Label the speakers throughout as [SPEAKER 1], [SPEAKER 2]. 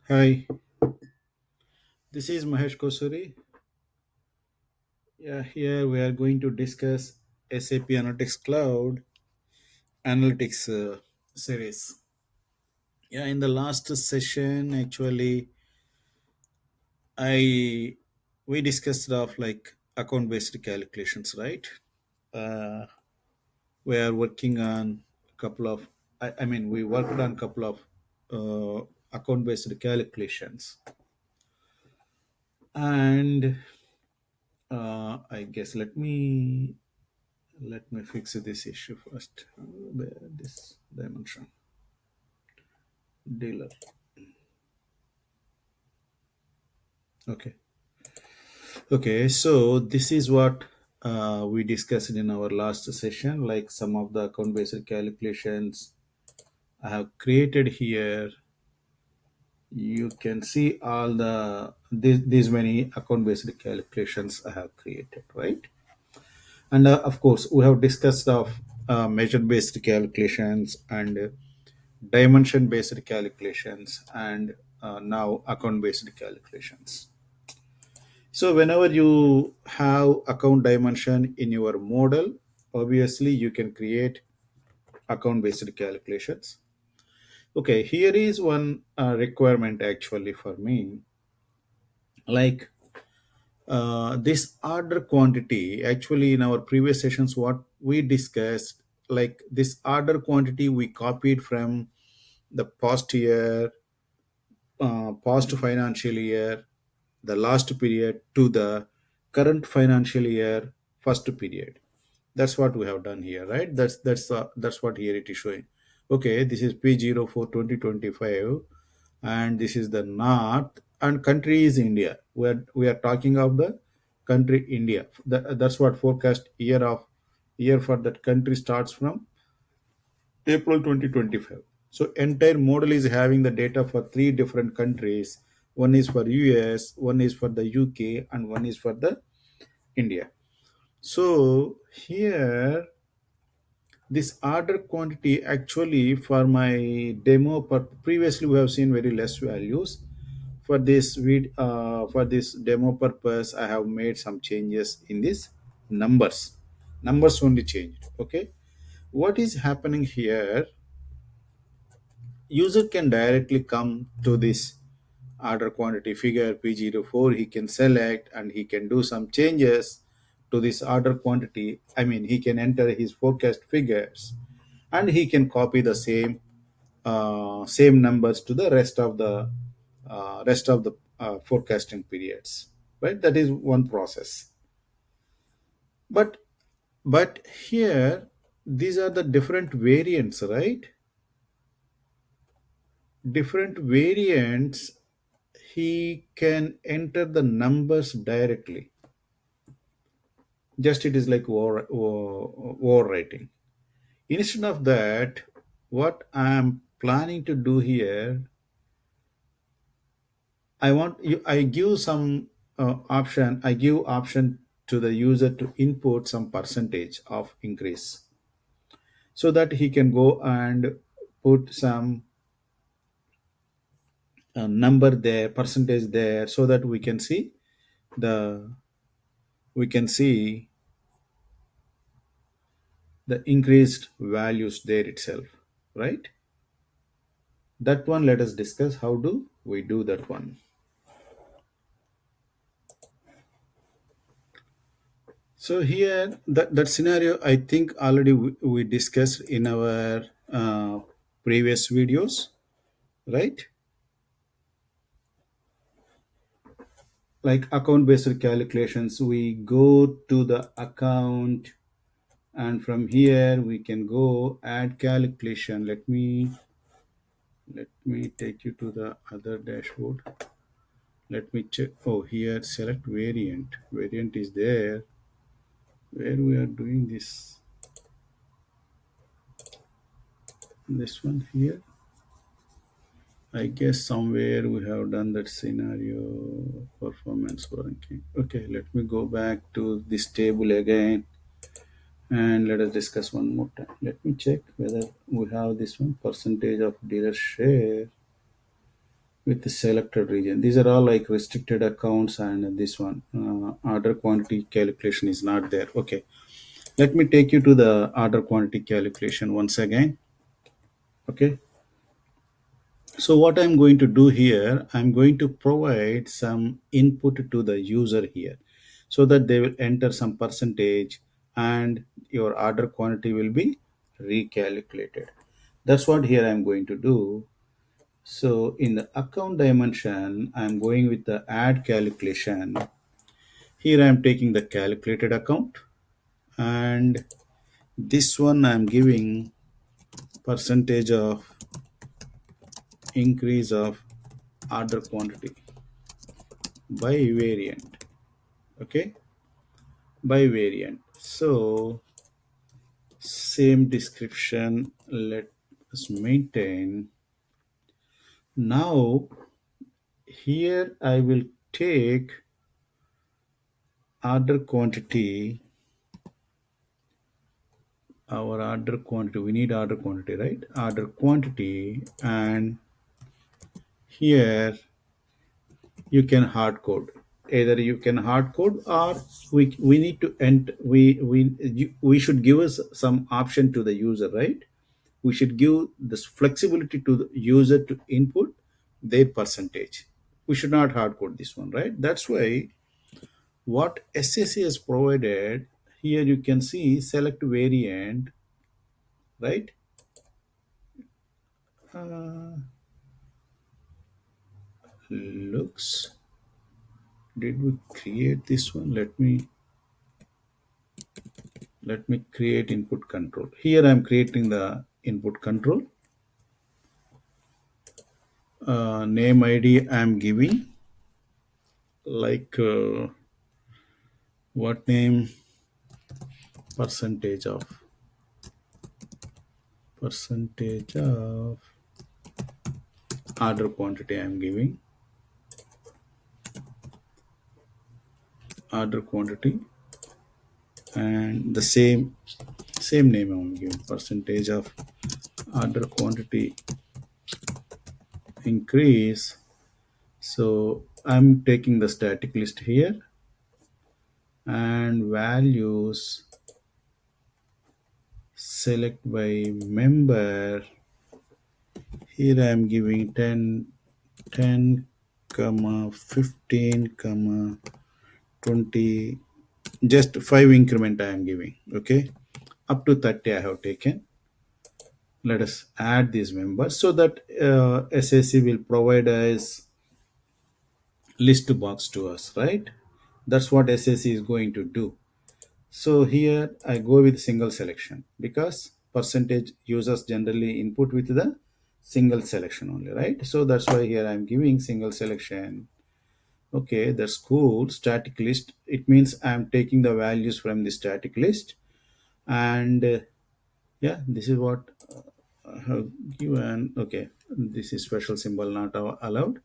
[SPEAKER 1] Hi, this is Mahesh Kosuri. Yeah, here we are going to discuss SAP Analytics Cloud Analytics series. Yeah, in the last session, actually, I we discussed of like account-based calculations, right? Uh, we are working on a couple of, I mean, we worked on a couple of account-based calculations, and I guess let me fix this issue first. This dimension dealer. Okay. Okay. So this is what we discussed in our last session. Like some of the account-based calculations I have created here. You can see all these many account-based calculations I have created, right? And of course, we have discussed of measure-based calculations and dimension based calculations and now account based calculations. So whenever you have account dimension in your model, obviously you can create account based calculations. Okay, here is one requirement actually for me, like this order quantity. Actually in our previous sessions what we discussed, like this order quantity we copied from the past year, past financial year, the last period to the current financial year first period. That's what we have done here, right? That's what here it is showing. Okay, this is P0 for 2025, and this is the north, and country is India. We are talking of the country India. That's what forecast year for that country starts from April 2025. So entire model is having the data for three different countries. One is for US, one is for the UK, and one is for the India. So here this order quantity actually for my demo previously we have seen very less values. For for this demo purpose I have made some changes in this numbers only changed. Okay, what is happening here, user can directly come to this order quantity figure P04. He can select and he can do some changes to this order quantity. I mean, he can enter his forecast figures and he can copy the same numbers to the rest of the forecasting periods. Right, that is one process. But here these are the different variants, right? Different variants, he can enter the numbers directly. Just it is like overwriting. Instead of that, what I am planning to do here, I give some option. I give option to the user to input some percentage of increase, so that he can go and put some number there, percentage there, so that the we can see the increased values there itself, right? That one, let us discuss how do we do that one. So here that scenario I think already we discussed in our previous videos, right? Like account based calculations, we go to the account, and from here we can go add calculation. Let me take you to the other dashboard. Let me check. Oh, here select variant is there where we are doing this one here. I guess somewhere we have done that scenario performance ranking. Okay, let me go back to this table again and let us discuss one more time. Let me check whether we have this one percentage of dealer share. with the selected region. These are all like restricted accounts, and this one order quantity calculation is not there. Okay, let me take you to the order quantity calculation once again. Okay, so what I'm going to do here, I'm going to provide some input to the user here so that they will enter some percentage and your order quantity will be recalculated. That's what here I'm going to do. So in the account dimension, I'm going with the add calculation. Here I'm taking the calculated account, and this one I'm giving percentage of increase of order quantity by variant. Okay, by variant. So same description, let us maintain. Now here I will take order quantity, our order quantity, we need order quantity, right? Order quantity, and here you can hard code. Either you can hard code, or we need to enter, we should give us some option to the user, right? We should give this flexibility to the user to input their percentage. We should not hard code this one, right? That's why what SAC has provided here, you can see select variant, right? uh, Looks, did we create this one? Let me create input control. Here I'm creating the input control. Name ID I'm giving, like what name, percentage of, percentage of order quantity I'm giving, order quantity, and the same name I'm giving, percentage of order quantity increase. So I'm taking the static list here, and values select by member. Here I am giving 10, 10, comma 15, comma 20. Just 5 increment I am giving. Okay, up to 30 I have taken. Let us add these members so that SAC will provide us list box to us, right? That's what SAC is going to do. So here I go with single selection because percentage users generally input with the single selection only, right? So that's why here I'm giving single selection. Okay, that's cool. Static list, it means I'm taking the values from the static list, and yeah, this is what I have given. Okay, this is special symbol not allowed.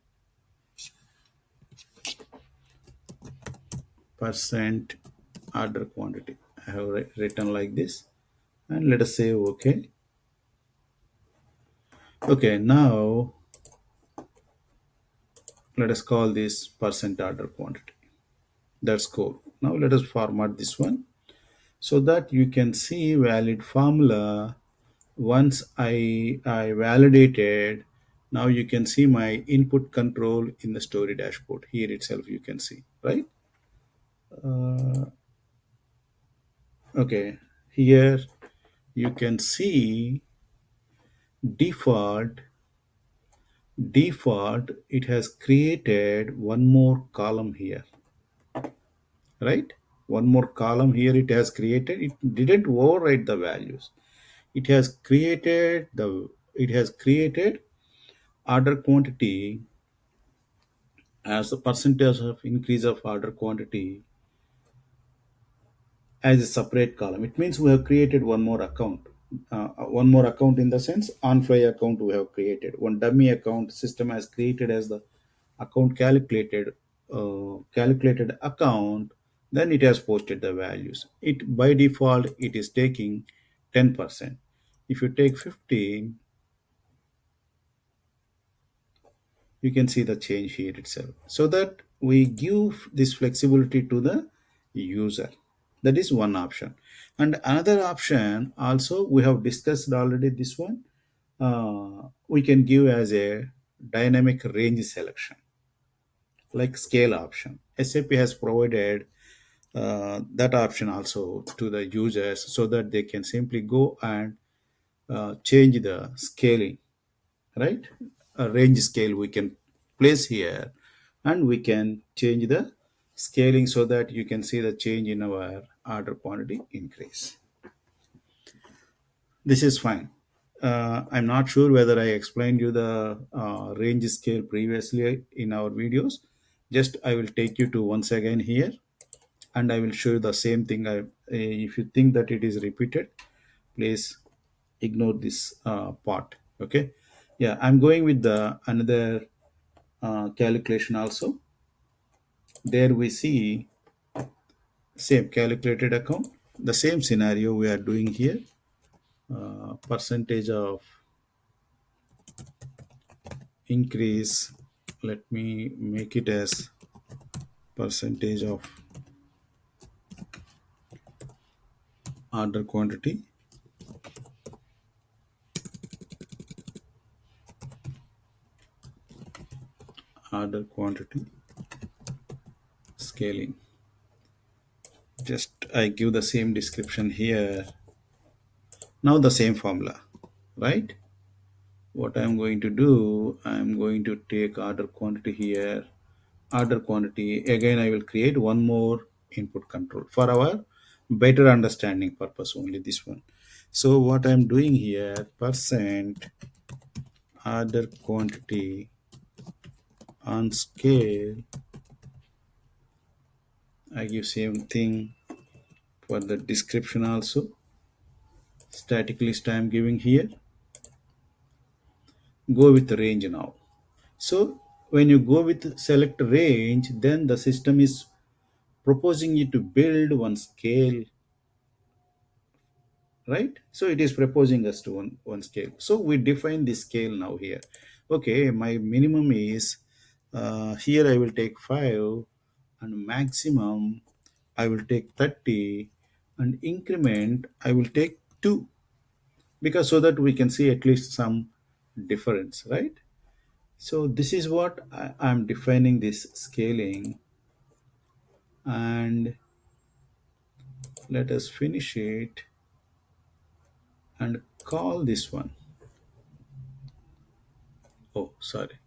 [SPEAKER 1] Percent order quantity I have written like this, and let us say okay. Okay, now let us call this percent order quantity. That's cool. Now let us format this one so that you can see valid formula. Once I validated, now you can see my input control in the story dashboard. Here itself you can see, right? uh, okay, here you can see default. It has created one more column here, right? One more column here it has created. It didn't overwrite the values. It has created order quantity as the percentage of increase of order quantity as a separate column. It means we have created one more account. One more account in the sense on-fly account we have created. One dummy account system has created as the account calculated account. Then it has posted the values. It by default it is taking 10%. If you take 15, You can see the change here itself, so that we give this flexibility to the user. That is one option. And another option also we have discussed already, this one, we can give as a dynamic range selection, like scale option. SAP has provided that option also to the users, so that they can simply go and change the scaling, right? A range scale we can place here, and we can change the scaling, so that you can see the change in our order quantity increase. This is fine. I'm not sure whether I explained you the range scale previously in our videos. Just I will take you to once again here, and I will show you the same thing. If you think that it is repeated, please ignore this part. Okay. Yeah, I'm going with the another calculation also. There we see same calculated account, the same scenario we are doing here. Percentage of increase, let me make it as percentage of order quantity, order quantity scaling. Just I give the same description here. Now the same formula, right? What I'm going to do, I'm going to take order quantity here, order quantity again. I will create one more input control for our better understanding purpose, only this one. So what I'm doing here, percent order quantity on scale, I give same thing for the description also. Static list I'm giving here. Go with the range now. So when you go with select range, then the system is proposing you to build one scale, right? So it is proposing us to one scale. So we define the scale now here. Okay, my minimum is here I will take 5, and maximum I will take 30, and increment I will take 2, because so that we can see at least some difference, right? So this is what I'm defining this scaling. And let us finish it and call this one. Oh, sorry.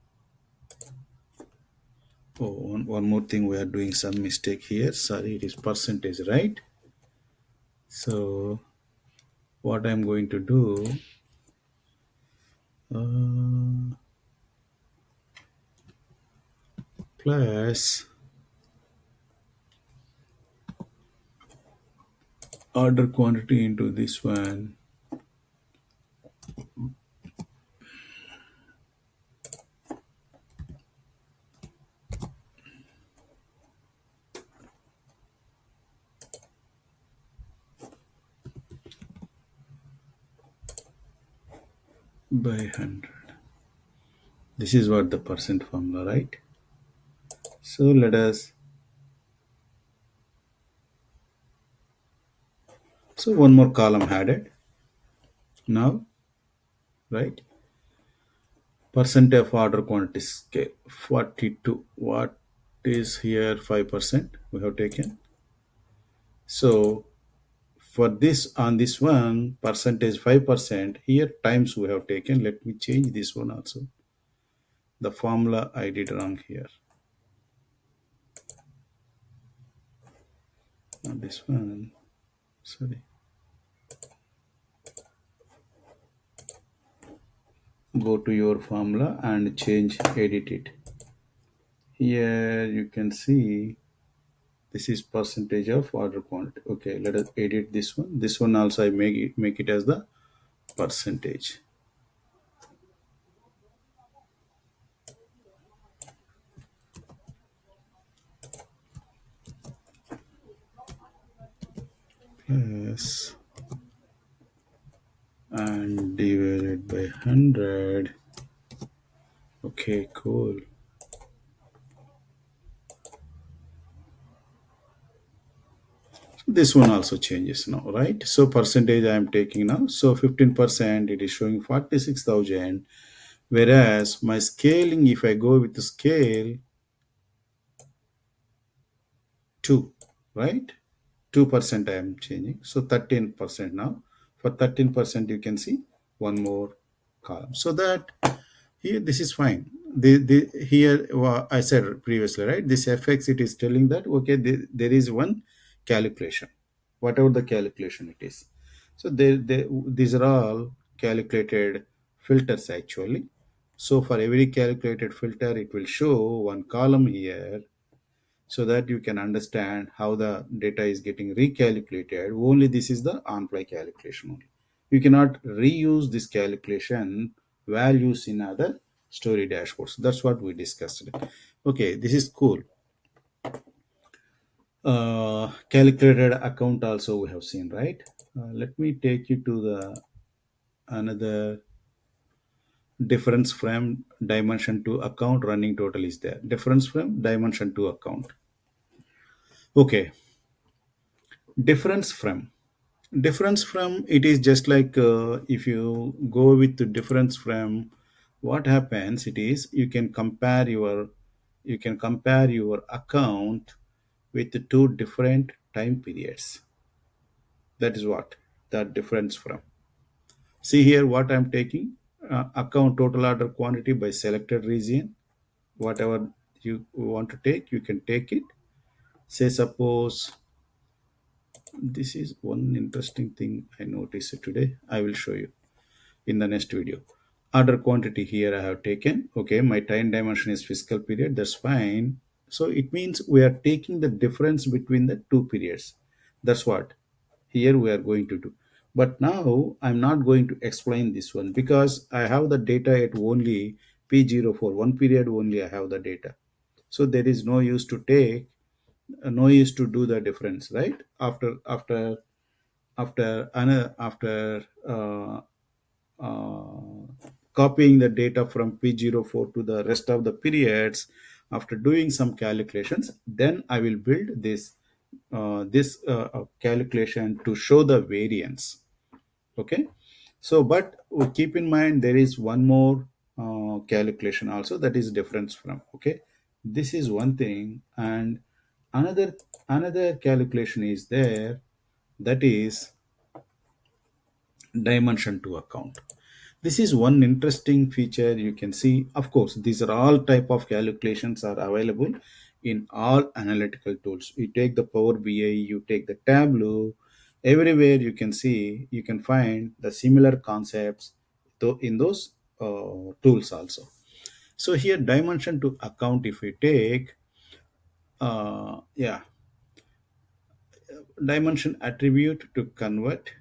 [SPEAKER 1] Oh, one more thing, we are doing some mistake here. Sorry, it is percentage, right? So what I'm going to do, uh, plus order quantity into this one, by 100. This is what the percent formula, right? So let us, so one more column added now, right? Percent of order quantity scale 42. What is here? 5% we have taken. So for this, on this one, percentage 5%, here times we have taken. Let me change this one also. The formula I did wrong here. Not this one. Sorry. Go to your formula and change, edit it. Here you can see this is percentage of order quantity. Okay, let us edit this one. This one also I make it as the percentage. Plus and divided by 100. Okay, cool. This one also changes now, right? So percentage I am taking now. So 15% it is showing 46,000. Whereas my scaling, if I go with the scale 2, right? 2% I am changing. So 13% now. For 13% you can see one more column. So that here this is fine. Here I said previously, right? This fx it is telling that okay, there is one calculation, whatever the calculation it is. So these are all calculated filters actually. So for every calculated filter, it will show one column here so that you can understand how the data is getting recalculated. Only this is the on-fly calculation only. You cannot reuse this calculation values in other story dashboards. That's what we discussed. Okay, this is cool. Calculated account also we have seen, right? Let me take you to the another difference from dimension to account. Running total is there. Difference from dimension to account. Okay, difference from it is just like if you go with the difference from, what happens it is you can compare your account with the two different time periods. That is what that difference from. See here what I'm taking, account total order quantity by selected region. Whatever you want to take, you can take it. Say suppose, this is one interesting thing I noticed today. I will show you in the next video. Order quantity here I have taken. Okay, my time dimension is fiscal period. That's fine. So it means we are taking the difference between the two periods. That's what here we are going to do. But now I'm not going to explain this one because I have the data at only P04, one period only I have the data. So there is no use to take, no use to do the difference, right? After copying the data from P04 to the rest of the periods, after doing some calculations, then I will build this calculation to show the variance. Okay, so but we keep in mind there is one more calculation also, that is difference from. Okay, this is one thing, and another calculation is there, that is dimension to account. This is one interesting feature you can see. Of course, these are all type of calculations are available in all analytical tools. You take the Power BI, you take the Tableau, everywhere you can see, you can find the similar concepts in those tools also. So here dimension to account, if we take, yeah, dimension attribute to convert,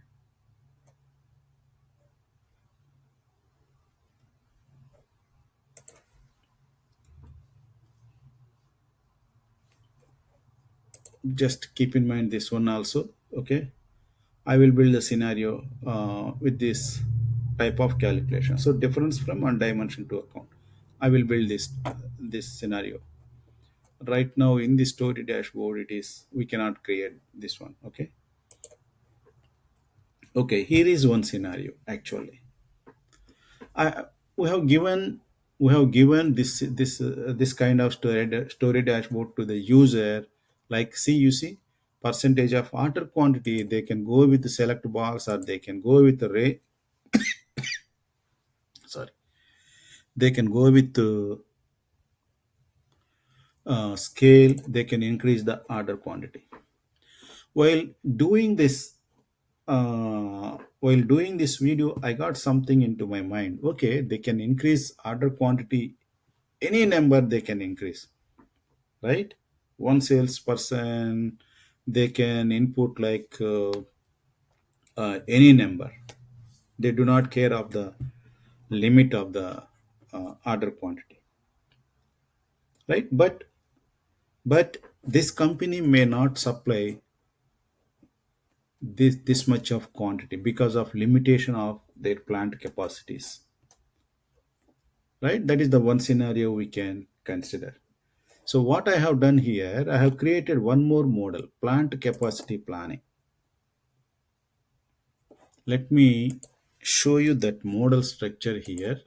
[SPEAKER 1] just keep in mind this one also. Okay, I will build a scenario with this type of calculation. So difference from one dimension to account. I will build this scenario. Right now in the story dashboard, it is we cannot create this one. Okay. Okay. Here is one scenario actually. I we have given this kind of story dashboard to the user. Like, see, you see percentage of order quantity. They can go with the select box, or they can go with the sorry, they can go with the scale. They can increase the order quantity. while doing this while doing this video, I got something into my mind. Okay, they can increase order quantity, any number they can increase, right? One salesperson, they can input like any number. They do not care of the limit of the order quantity, right? But this company may not supply this much of quantity because of limitation of their plant capacities. right? That is the one scenario we can consider. So what I have done here, I have created one more model, plant capacity planning. Let me show you that model structure here.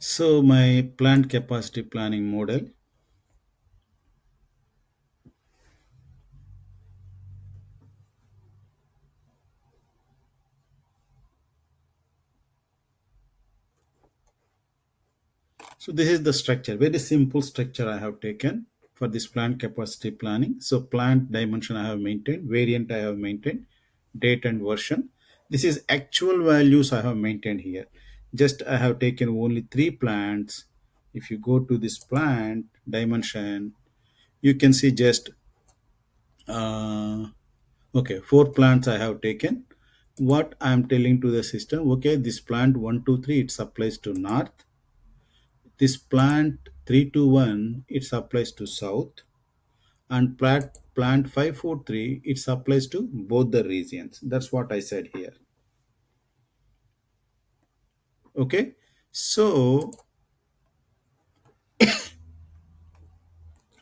[SPEAKER 1] So my plant capacity planning model. So this is the structure, very simple structure I have taken for this plant capacity planning. So plant dimension I have maintained, variant I have maintained, date and version. This is actual values I have maintained here. Just I have taken only three plants. If you go to this plant dimension, you can see just uh, okay, four plants I have taken. What I am telling to the system, okay, this plant 123 it supplies to north. This plant 321 it supplies to south, and plant 543 it supplies to both the regions. That's what I said here. Okay, so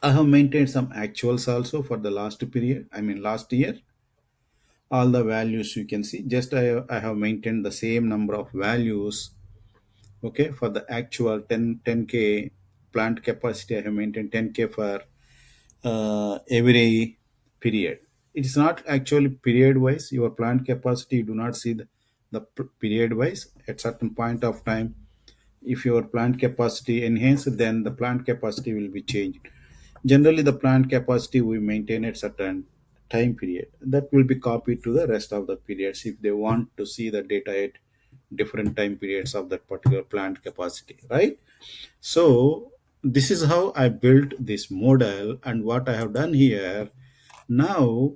[SPEAKER 1] I have maintained some actuals also for the last period. I mean last year. All the values you can see. Just I have maintained the same number of values. Okay, for the actual 10k plant capacity, I have maintained 10k for every period. It's not actually period wise. Your plant capacity, you do not see the period wise. At certain point of time, if your plant capacity enhanced, then the plant capacity will be changed. Generally, the plant capacity we maintain at certain time period. That will be copied to the rest of the periods if they want to see the data at different time periods of that particular plant capacity, right? So this is how I built this model, and what I have done here now,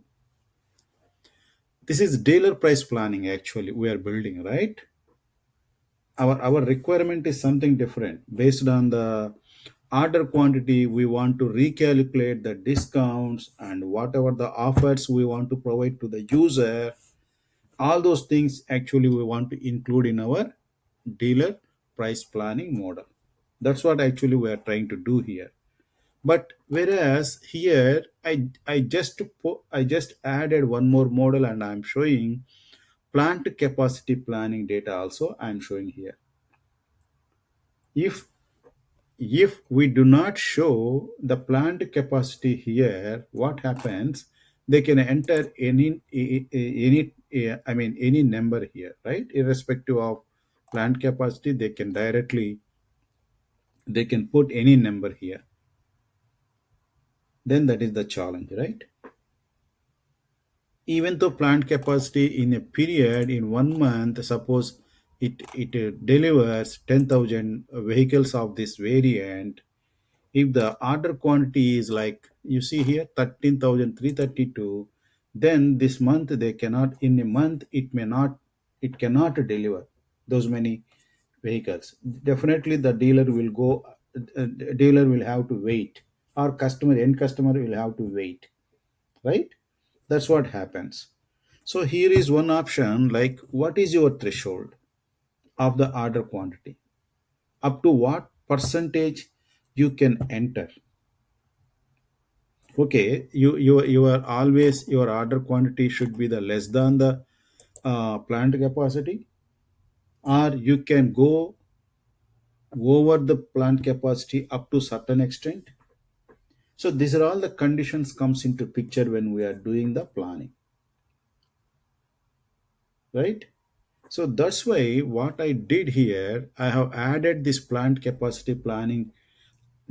[SPEAKER 1] this is dealer price planning actually we are building, right? Our requirement is something different. Based on the order quantity, we want to recalculate the discounts and whatever the offers we want to provide to the user. All those things actually we want to include in our dealer price planning model. That's what actually we are trying to do here. But whereas here I just added one more model, and I'm showing plant capacity planning data also I'm showing here. If if we do not show the plant capacity here, what happens? They can enter any I mean any number here, right? Irrespective of plant capacity, they can put any number here. Then that is the challenge, right? Even though plant capacity in a period in 1 month, suppose it delivers 10,000 vehicles of this variant. If the order quantity is like you see here 13,332, then this month they cannot, in a month it cannot deliver those many vehicles. Definitely the dealer will have to wait, or end customer will have to wait, right? That's what happens. So here is one option, like what is your threshold of the order quantity? Up to what percentage you can enter? Okay, you are always, your order quantity should be the less than the plant capacity, or you can go over the plant capacity up to certain extent. So these are all the conditions comes into picture when we are doing the planning, right? So that's why what I did here, I have added this plant capacity planning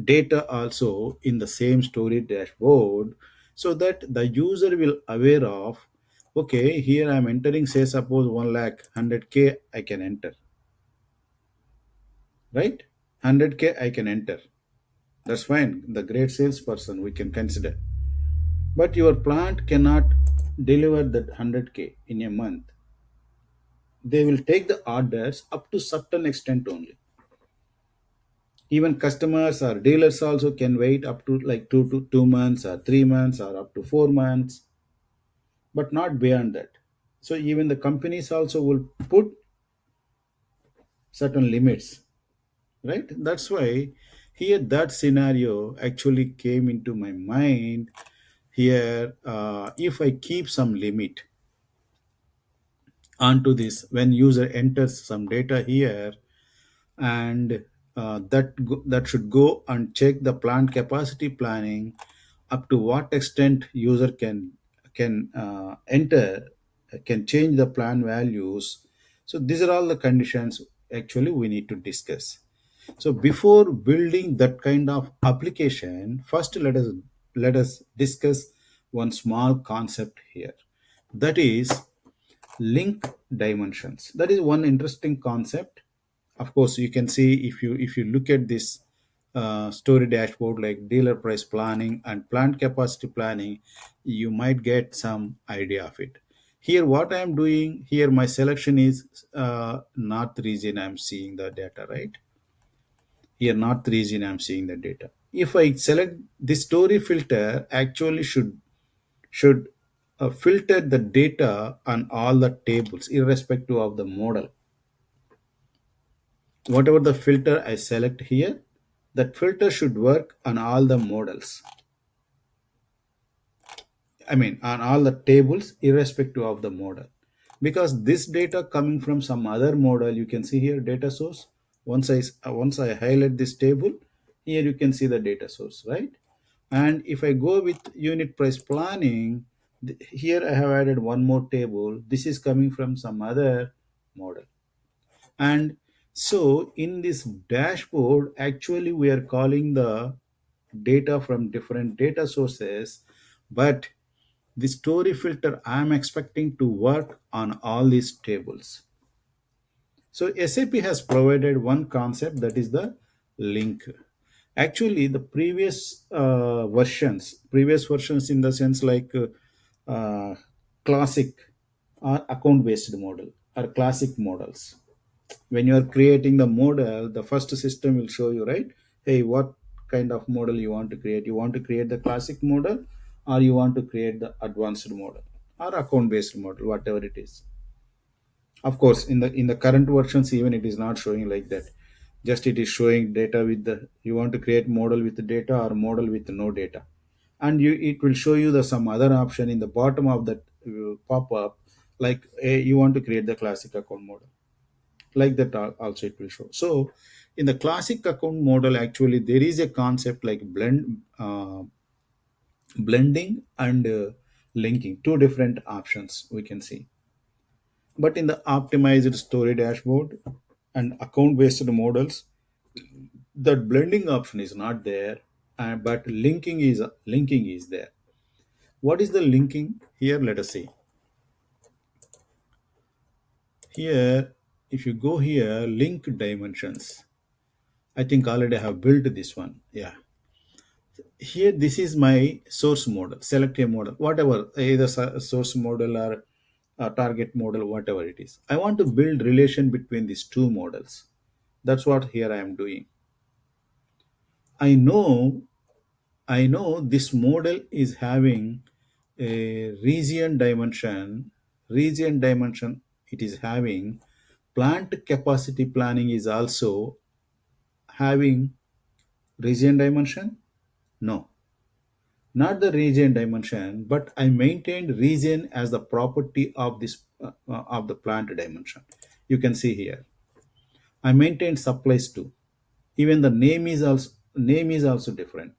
[SPEAKER 1] data also in the same story dashboard, so that the user will aware of, okay, here I'm entering, say suppose 1 lakh 100K I can enter, right? 100K I can enter. That's fine. The great salesperson we can consider. But your plant cannot deliver that 100K in a month. They will take the orders up to certain extent only. Even customers or dealers also can wait up to like 2 months or 3 months or up to 4 months, but not beyond that. So even the companies also will put certain limits, right? That's why here that scenario actually came into my mind. Here, if I keep some limit onto this, when user enters some data here, and that should go and check the plant capacity planning, up to what extent user can enter, can change the plan values. So these are all the conditions actually we need to discuss. So before building that kind of application, first let us discuss one small concept here, that is link dimensions. That is one interesting concept. Of course, you can see, if you look at this story dashboard like dealer price planning and plant capacity planning, you might get some idea of it. Here what I am doing here, my selection is north region. I'm seeing the data, right? Here north region I'm seeing the data. If I select the story filter, actually should filter the data on all the tables irrespective of the model. Whatever the filter I select here, that filter should work on all the models. I mean, on all the tables irrespective of the model. Because this data coming from some other model, you can see here data source. Once I highlight this table, here you can see the data source, right? And if I go with unit price planning, here I have added one more table. This is coming from some other model. And so in this dashboard, actually we are calling the data from different data sources, but the story filter I'm expecting to work on all these tables. So SAP has provided one concept, that is the link. Actually, the previous versions in the sense like classic or account-based model or classic models. When you are creating the model, the first system will show you, right? Hey, what kind of model you want to create? You want to create the classic model, or you want to create the advanced model or account-based model, whatever it is. Of course, in the current versions, even it is not showing like that. Just it is showing data with the, you want to create model with the data or model with no data, and it will show you the some other option in the bottom of that pop up, like you want to create the classic account model, like that also it will show. So in the classic account model, actually there is a concept like blending and linking, two different options we can see. But in the optimized story dashboard and account based models, that blending option is not there, but linking is there. What is the linking here? Let us see. Here, if you go here, link dimensions, I think already I have built this one. Yeah. Here, this is my source model. Select a model, whatever, either source model or a target model, whatever it is. I want to build relation between these two models. That's what here I am doing. I know I know this model is having a region dimension it is having. Plant capacity planning is also having region dimension. No, not the region dimension, but I maintained region as the property of this of the plant dimension. You can see here I maintained supplies too. Even the name is also different.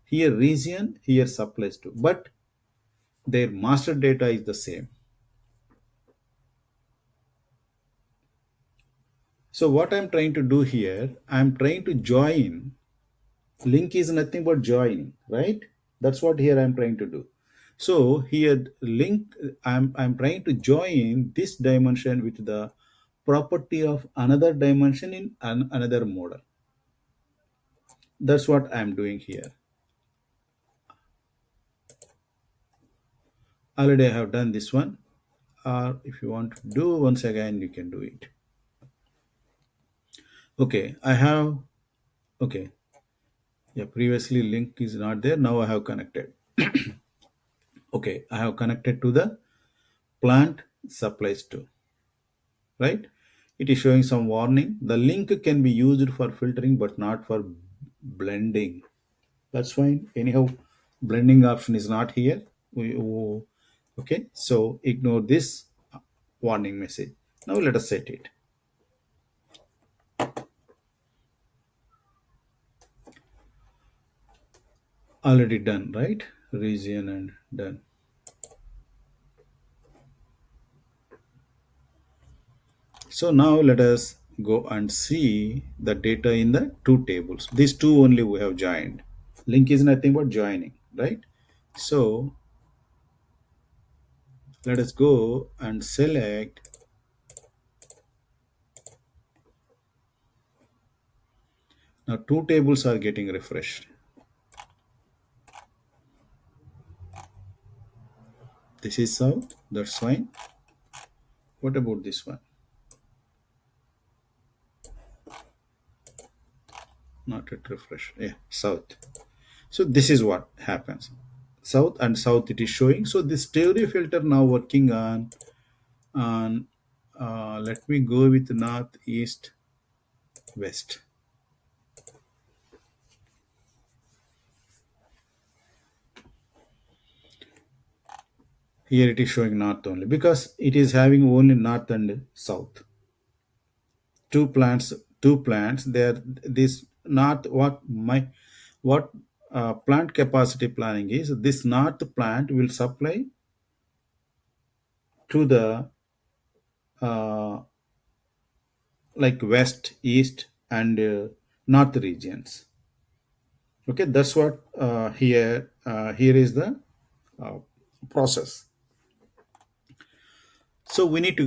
[SPEAKER 1] Here region, here supplies too, but their master data is the same. So what I'm trying to do here, I'm trying to join. Link is nothing but joining, right? That's what here I'm trying to do. So here link, I'm trying to join this dimension with the property of another dimension in another model. That's what I'm doing here. Already I have done this one, or if you want to do once again, you can do it. Okay, I have, okay, yeah, previously link is not there, now I have connected. Okay, I have connected to the plant supplies to, right? It is showing some warning. The link can be used for filtering but not for blending. That's fine. Anyhow, blending option is not here. Okay, so ignore this warning message. Now let us set it. Already done, right? Region and done. So now let us go and see the data in the two tables. These two only we have joined. Link is nothing but joining, right? So let us go and select. Now two tables are getting refreshed. This is south, that's fine. What about this one? Not yet refreshed. Yeah, south. So this is what happens. South and south it is showing. So this theory filter now working on let me go with north, east, west. Here it is showing north only because it is having only north and south. Two plants, two plants. There, this north. What plant capacity planning is? This north plant will supply to the uh, like west, east, and north regions. Okay, that's what here is the uh, process. So we need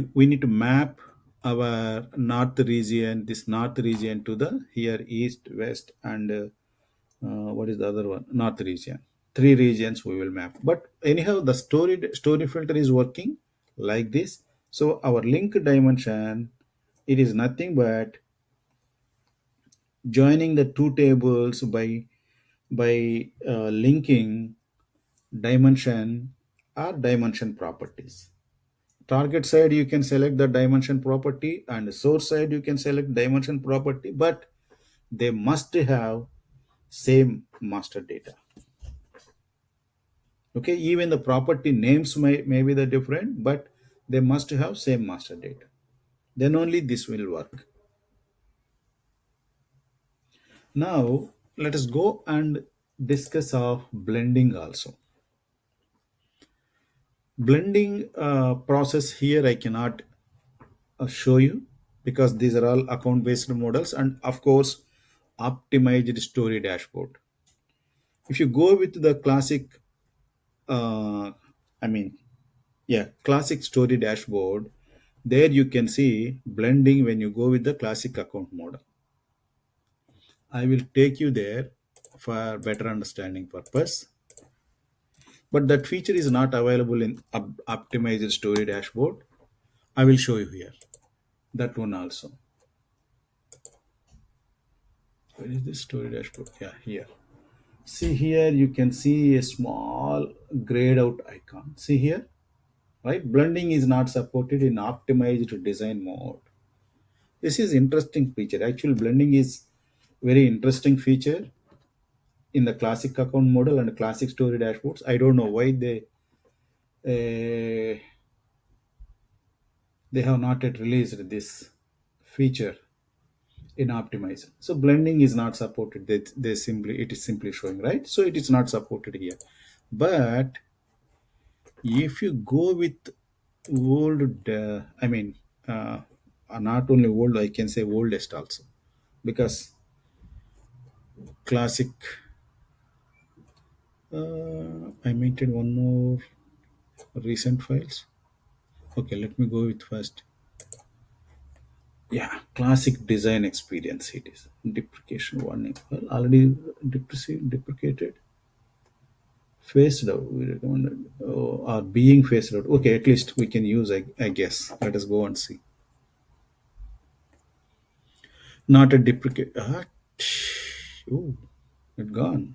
[SPEAKER 1] to map our north region, this north region to the here east, west, and what is the other one? North region. Three regions we will map. But anyhow, the story filter is working like this. So our link dimension, it is nothing but joining the two tables by linking dimension or dimension properties. Target side you can select the dimension property, and source side you can select dimension property, but they must have same master data. Okay, even the property names may be the different, but they must have same master data. Then only this will work. Now let us go and discuss of blending also. Blending process here I cannot show you because these are all account based models, and of course optimized story dashboard. If you go with the classic uh, I mean yeah, classic story dashboard, there you can see blending when you go with the classic account model. I will take you there for better understanding purpose, but that feature is not available in optimized story dashboard. I will show you here that one also. Where is this story dashboard? Yeah, here. See here, you can see a small grayed out icon. See here, right? Blending is not supported in optimized design mode. This is interesting feature. Actually, blending is very interesting feature in the classic account model and classic story dashboards. I don't know why uh, they have not yet released this feature in optimize. So blending is not supported. They simply it is simply showing, right. So it is not supported here. But if you go with old, I mean, uh, not only old, I can say oldest also, because classic. I maintain one more recent files. Okay, let me go with first. Yeah, classic design experience. It is deprecation warning. Well, already deprecated, phased out. We recommended or being phased out. Okay, at least we can use. I guess. Let us go and see. Not a deprecate. Oh, it gone.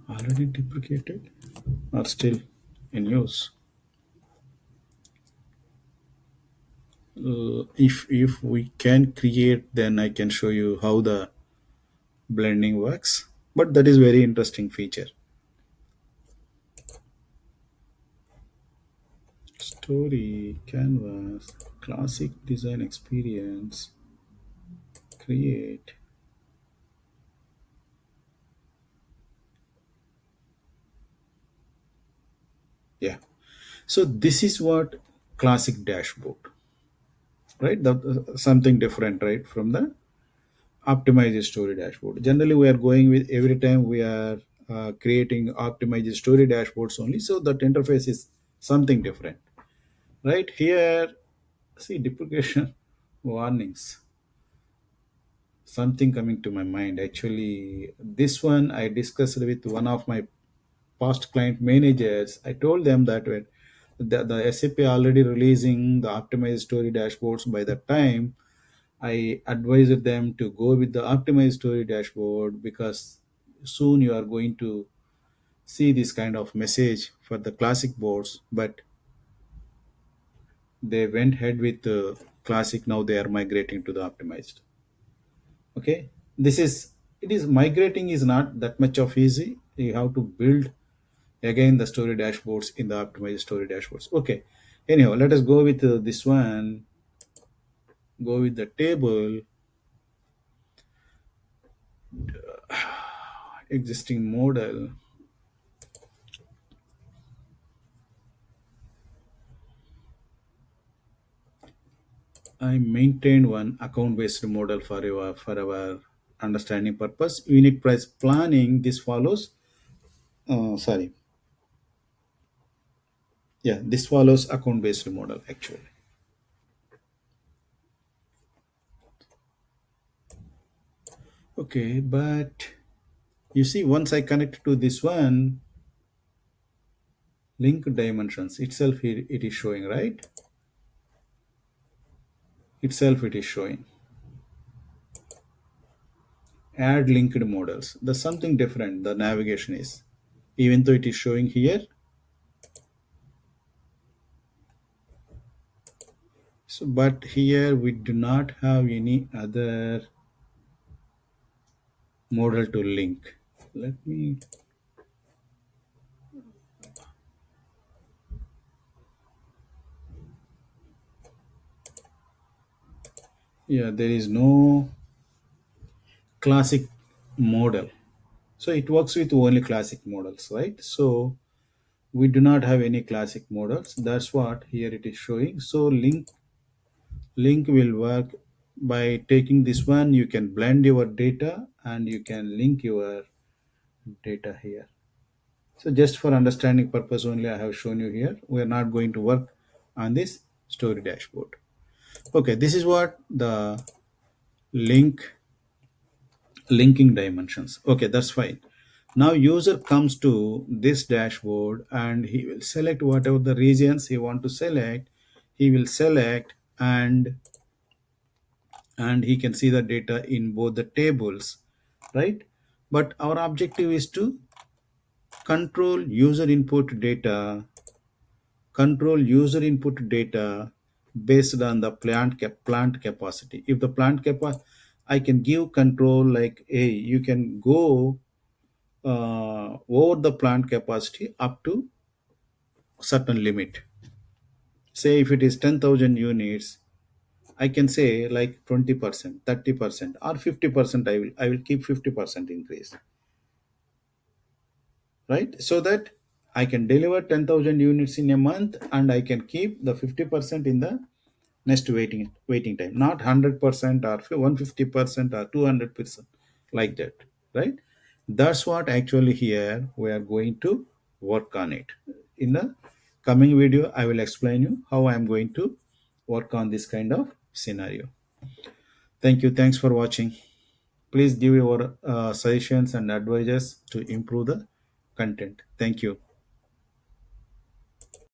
[SPEAKER 1] Already deprecated or still in use. If we can create, then I can show you how the blending works. But that is very interesting feature. Story, canvas, classic design experience, create. Yeah. So this is what classic dashboard, right? Something different, right, from the optimized story dashboard. Generally, we are going with every time we are creating optimized story dashboards only. So that interface is something different, right? Here, see deprecation warnings. Something coming to my mind. Actually, this one I discussed with one of my past client managers. I told them that when the SAP already releasing the optimized story dashboards by that time, I advised them to go with the optimized story dashboard because soon you are going to see this kind of message for the classic boards. But they went ahead with the classic. Now they are migrating to the optimized. Okay, this is it is migrating is not that much of easy. You have to build again the story dashboards in the optimized story dashboards. Okay, anyhow, let us go with this one. Go with the table existing model. I maintained one account-based model for our understanding purpose. Unit price planning. This follows. Sorry, yeah, this follows account-based model actually. Okay, but you see, once I connect to this one, link dimensions itself, it is showing, right? Itself, it is showing. Add linked models. There's something different. The navigation is, even though it is showing here. So, but here we do not have any other model to link. Let me. Yeah, there is no classic model. So it works with only classic models, right? So we do not have any classic models. That's what here it is showing. So link will work by taking this one. You can blend your data and you can link your data here. So just for understanding purpose only, I have shown you here. We are not going to work on this story dashboard. Okay, this is what the link linking dimensions. Okay, that's fine. Now user comes to this dashboard and he will select whatever the regions he want to select. He will select and he can see the data in both the tables, right? But our objective is to control user input data control user input data based on the plant capacity. If the plant capacity, I can give control like, hey, you can go over the plant capacity up to certain limit. Say if it is 10,000 units, I can say like 20%, 30%, or 50%. I will keep 50% increase, right? So that I can deliver 10,000 units in a month, and I can keep the 50% in the next waiting time, not 100% or 150% or 200%, like that, right? That's what actually here we are going to work on it. In the coming video, I will explain you how I am going to work on this kind of scenario. Thank you. Thanks for watching. Please give your suggestions and advices to improve the content. Thank you.